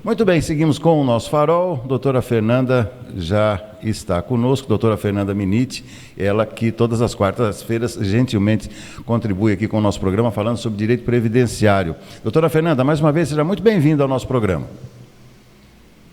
Muito bem, seguimos com o nosso farol. Doutora Fernanda já está conosco, doutora Fernanda Miniti, ela que todas as quartas-feiras gentilmente contribui aqui com o nosso programa falando sobre direito previdenciário. Doutora Fernanda, mais uma vez, seja muito bem-vinda ao nosso programa.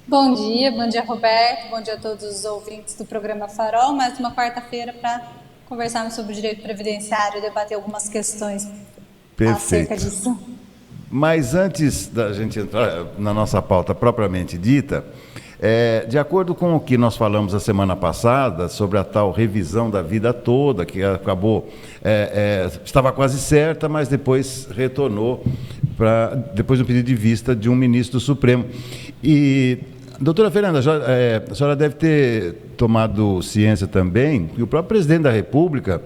Bom dia Roberto, bom dia a todos os ouvintes do programa Farol, mais uma quarta-feira para conversarmos sobre direito previdenciário e debater algumas questões acerca disso. Mas antes da gente entrar na nossa pauta propriamente dita, de acordo com o que nós falamos a semana passada sobre a tal revisão da vida toda, que acabou, estava quase certa, mas depois retornou depois do pedido de vista de um ministro do Supremo. E, doutora Fernanda, a senhora deve ter tomado ciência também que o próprio presidente da República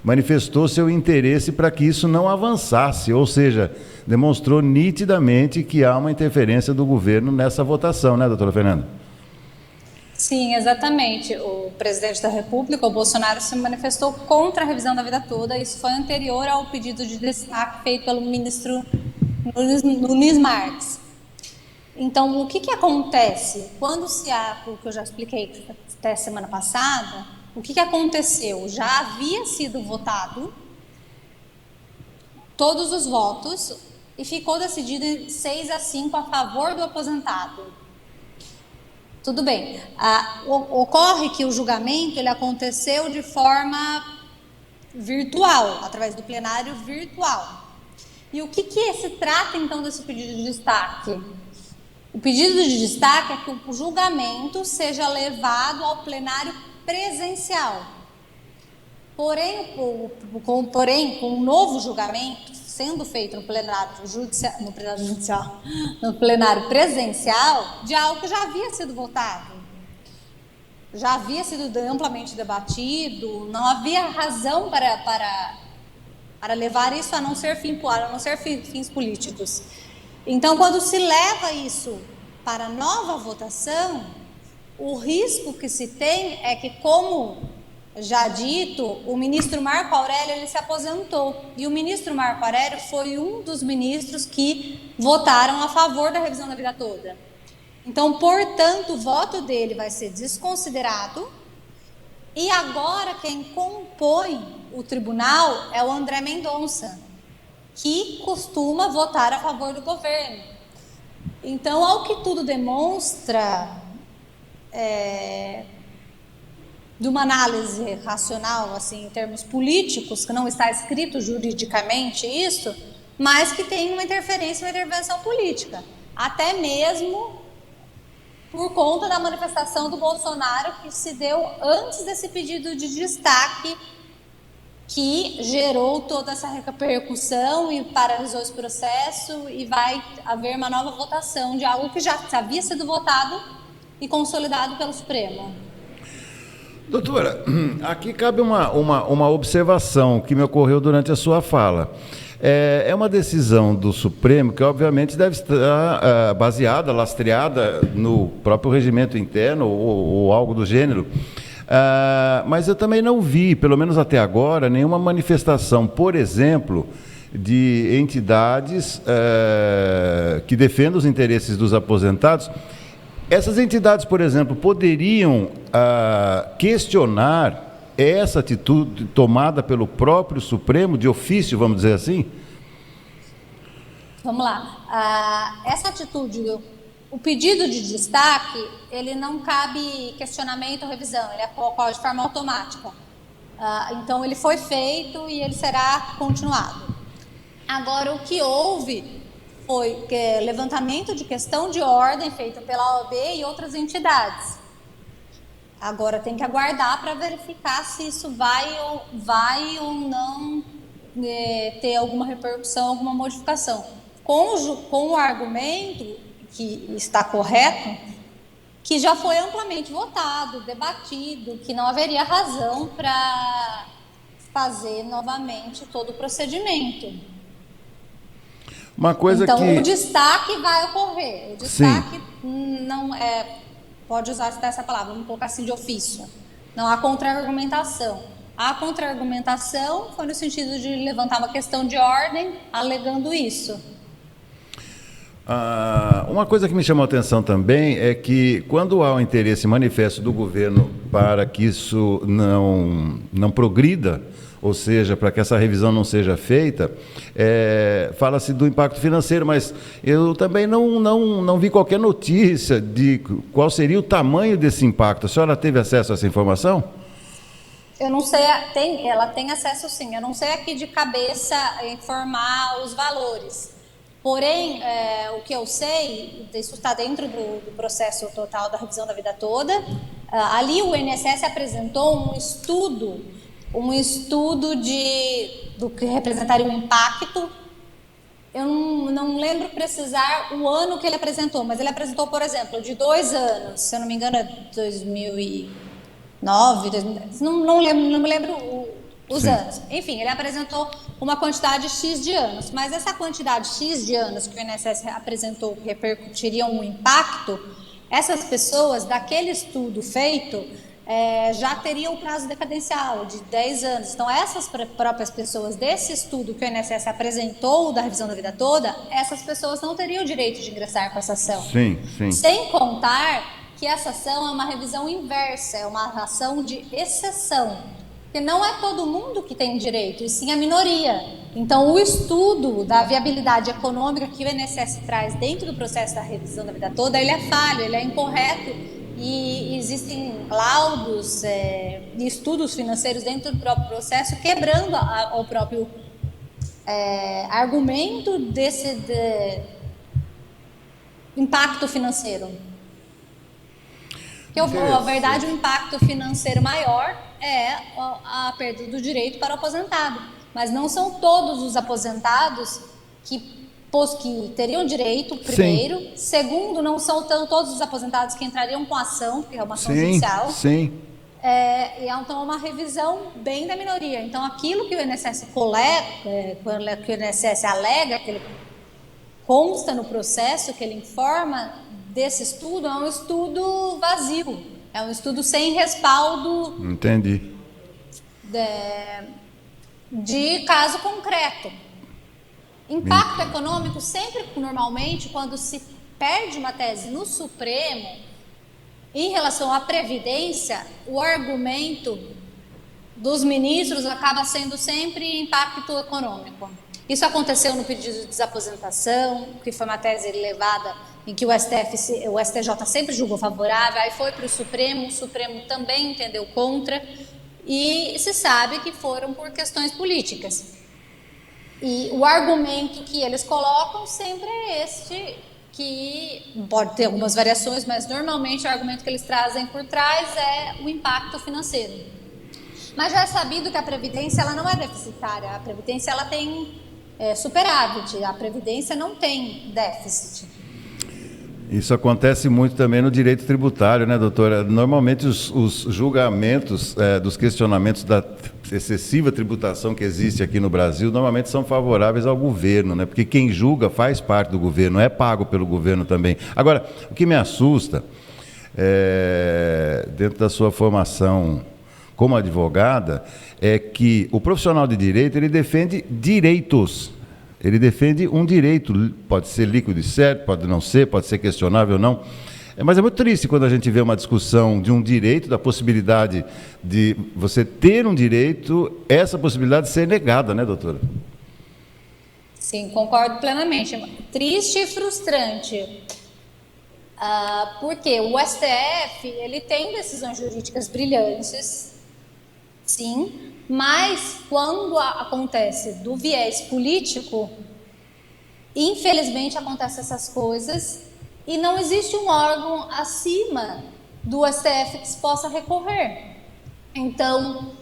manifestou seu interesse para que isso não avançasse, ou seja, demonstrou nitidamente que há uma interferência do governo nessa votação, né, doutora Fernanda? Sim, exatamente. O presidente da República, o Bolsonaro, se manifestou contra a revisão da vida toda. Isso foi anterior ao pedido de destaque feito pelo ministro Nunes Marques. Então, o que acontece? Quando se há, o que eu já expliquei até semana passada, o que aconteceu? Já havia sido votado todos os votos e ficou decidido 6-5 a favor do aposentado. Tudo bem. Ocorre que o julgamento ele aconteceu de forma virtual, através do plenário virtual. E o que se trata então desse pedido de destaque? O pedido de destaque é que o julgamento seja levado ao plenário presencial. Porém, com um novo julgamento sendo feito no plenário presencial de algo que já havia sido votado, já havia sido amplamente debatido, não havia razão para levar isso a não ser fins políticos. Então, quando se leva isso para nova votação, o risco que se tem é que, como já dito, o ministro Marco Aurélio ele se aposentou. E o ministro Marco Aurélio foi um dos ministros que votaram a favor da revisão da vida toda. Então, portanto, o voto dele vai ser desconsiderado. E agora quem compõe o tribunal é o André Mendonça, que costuma votar a favor do governo. Então, ao que tudo demonstra, de uma análise racional, assim, em termos políticos, que não está escrito juridicamente isso, mas que tem uma interferência, uma intervenção política, até mesmo por conta da manifestação do Bolsonaro que se deu antes desse pedido de destaque, que gerou toda essa repercussão e paralisou esse processo, e vai haver uma nova votação de algo que já havia sido votado e consolidado pelo Supremo. Doutora, aqui cabe uma observação que me ocorreu durante a sua fala. É uma decisão do Supremo que, obviamente, deve estar baseada, lastreada no próprio regimento interno ou algo do gênero. Mas eu também não vi, pelo menos até agora, nenhuma manifestação, por exemplo, de entidades que defendam os interesses dos aposentados. Essas entidades, por exemplo, poderiam questionar essa atitude tomada pelo próprio Supremo, de ofício, vamos dizer assim? Vamos lá. Essa atitude, o pedido de destaque, ele não cabe questionamento ou revisão, ele ocorre de forma automática. Então, ele foi feito e ele será continuado. Agora, o que houve foi levantamento de questão de ordem feito pela OAB e outras entidades. Agora tem que aguardar para verificar se isso vai ou não ter alguma repercussão, alguma modificação. Com o argumento, que está correto, que já foi amplamente votado, debatido, que não haveria razão para fazer novamente todo o procedimento. Então, o destaque vai ocorrer. O destaque não pode usar essa palavra, vamos colocar assim, de ofício. Não há contra-argumentação. A contra-argumentação foi no sentido de levantar uma questão de ordem, alegando isso. Uma coisa que me chamou a atenção também é que, quando há um interesse manifesto do governo para que isso não progrida, ou seja, para que essa revisão não seja feita, fala-se do impacto financeiro, mas eu também não vi qualquer notícia de qual seria o tamanho desse impacto. A senhora teve acesso a essa informação? Eu não sei, ela tem acesso sim, eu não sei aqui de cabeça informar os valores. Porém, o que eu sei, isso está dentro do processo total da revisão da vida toda, ali o INSS apresentou um estudo do que representaria o impacto. Eu não lembro precisar o ano que ele apresentou, mas ele apresentou, por exemplo, de 2 anos, se eu não me engano é 2009, 2010, não me lembro os anos. Enfim, ele apresentou uma quantidade X de anos, mas essa quantidade X de anos que o INSS apresentou que repercutiriam um impacto, essas pessoas daquele estudo feito já teriam o prazo decadencial de 10 anos. Então, essas próprias pessoas desse estudo que o INSS apresentou da revisão da vida toda, essas pessoas não teriam o direito de ingressar com essa ação. Sim. Sem contar que essa ação é uma revisão inversa, é uma ação de exceção. Porque não é todo mundo que tem direito, e sim a minoria. Então, o estudo da viabilidade econômica que o INSS traz dentro do processo da revisão da vida toda, ele é falho, ele é incorreto, e existem laudos e estudos financeiros dentro do próprio processo quebrando o próprio argumento desse impacto financeiro. Porque, na verdade, o impacto financeiro maior é a perda do direito para o aposentado. Mas não são todos os aposentados que teriam direito, primeiro. Sim. Segundo, não são todos os aposentados que entrariam com ação, porque é uma ação judicial. Sim. Então, é uma revisão bem da minoria. Então, aquilo que o INSS coleta, que o INSS alega, que ele consta no processo, que ele informa desse estudo, é um estudo vazio. É um estudo sem respaldo. Entendi. De caso concreto. Impacto econômico, sempre, normalmente, quando se perde uma tese no Supremo, em relação à Previdência, o argumento dos ministros acaba sendo sempre impacto econômico. Isso aconteceu no pedido de desaposentação, que foi uma tese levada em que o STJ sempre julgou favorável, aí foi para o Supremo também entendeu contra, e se sabe que foram por questões políticas. E o argumento que eles colocam sempre é este, que pode ter algumas variações, mas normalmente o argumento que eles trazem por trás é o impacto financeiro. Mas já é sabido que a Previdência ela não é deficitária, a Previdência ela tem superávit, a Previdência não tem déficit. Isso acontece muito também no direito tributário, né, doutora? Normalmente os julgamentos dos questionamentos da excessiva tributação que existe aqui no Brasil, normalmente são favoráveis ao governo, né? Porque quem julga faz parte do governo, é pago pelo governo também. Agora, o que me assusta, dentro da sua formação como advogada, é que o profissional de direito, ele defende direitos. Ele defende um direito, pode ser líquido e certo, pode não ser, pode ser questionável ou não. Mas é muito triste quando a gente vê uma discussão de um direito, da possibilidade de você ter um direito, essa possibilidade ser negada, né, doutora? Sim, concordo plenamente. Triste e frustrante. Porque o STF, ele tem decisões jurídicas brilhantes, sim, mas quando acontece do viés político, infelizmente acontecem essas coisas e não existe um órgão acima do STF que se possa recorrer. Então,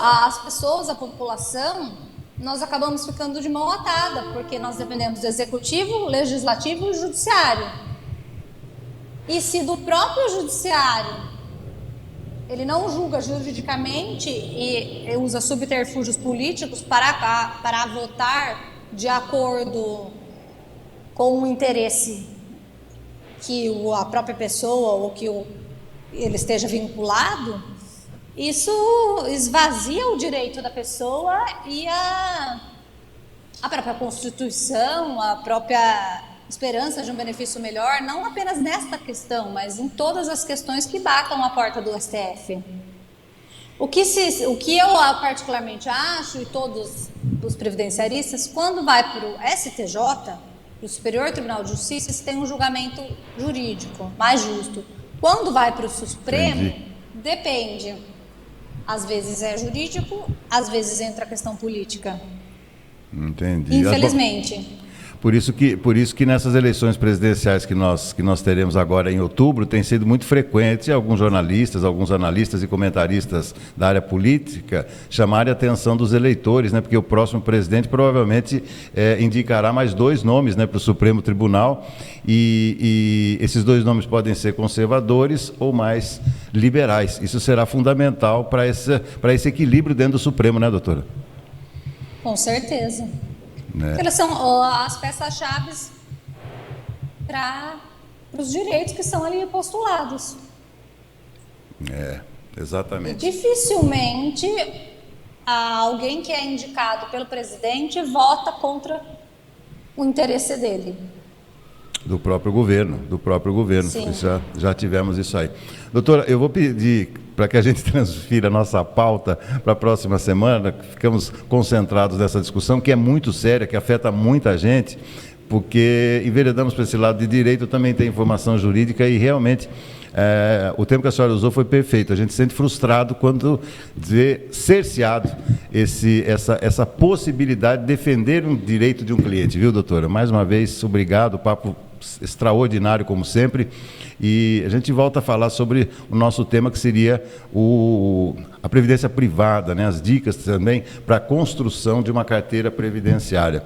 as pessoas, a população, nós acabamos ficando de mão atada, porque nós dependemos do executivo, legislativo e judiciário. E se do próprio judiciário ele não julga juridicamente e usa subterfúgios políticos para votar de acordo com o interesse que a própria pessoa ou que ele esteja vinculado, isso esvazia o direito da pessoa e a própria Constituição, a própria esperança de um benefício melhor, não apenas nesta questão, mas em todas as questões que batam a porta do STF. O que eu particularmente acho, e todos os previdenciaristas, quando vai para o STJ, para o Superior Tribunal de Justiça, se tem um julgamento jurídico mais justo. Quando vai para o Supremo, depende. Às vezes é jurídico, às vezes entra a questão política. Entendi. Infelizmente. Por isso que nessas eleições presidenciais que nós teremos agora em outubro, tem sido muito frequente alguns jornalistas, alguns analistas e comentaristas da área política chamarem a atenção dos eleitores, né? Porque o próximo presidente provavelmente indicará mais 2 nomes, né, para o Supremo Tribunal, e esses 2 nomes podem ser conservadores ou mais liberais. Isso será fundamental para esse equilíbrio dentro do Supremo, né, doutora? Com certeza. Porque elas são as peças-chave para os direitos que são ali postulados. Exatamente. E dificilmente alguém que é indicado pelo presidente vota contra o interesse dele. Do próprio governo. Sim. Já tivemos isso aí. Doutora, eu vou pedir para que a gente transfira a nossa pauta para a próxima semana, ficamos concentrados nessa discussão, que é muito séria, que afeta muita gente, porque enveredamos para esse lado de direito, também tem informação jurídica e realmente o termo que a senhora usou foi perfeito. A gente se sente frustrado quando vê cerceado essa possibilidade de defender um direito de um cliente, viu, doutora? Mais uma vez, obrigado, papo extraordinário como sempre, e a gente volta a falar sobre o nosso tema, que seria a previdência privada, né? As dicas também para a construção de uma carteira previdenciária.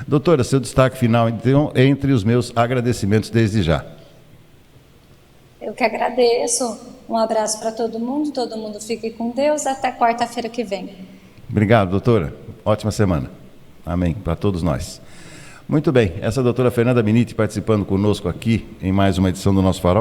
Doutora, seu destaque final, então, entre os meus agradecimentos desde já. Eu que agradeço, um abraço para todo mundo fique com Deus, até quarta-feira que vem. Obrigado, doutora, ótima semana, amém, para todos nós. Muito bem, essa é a doutora Fernanda Miniti participando conosco aqui em mais uma edição do nosso Farol.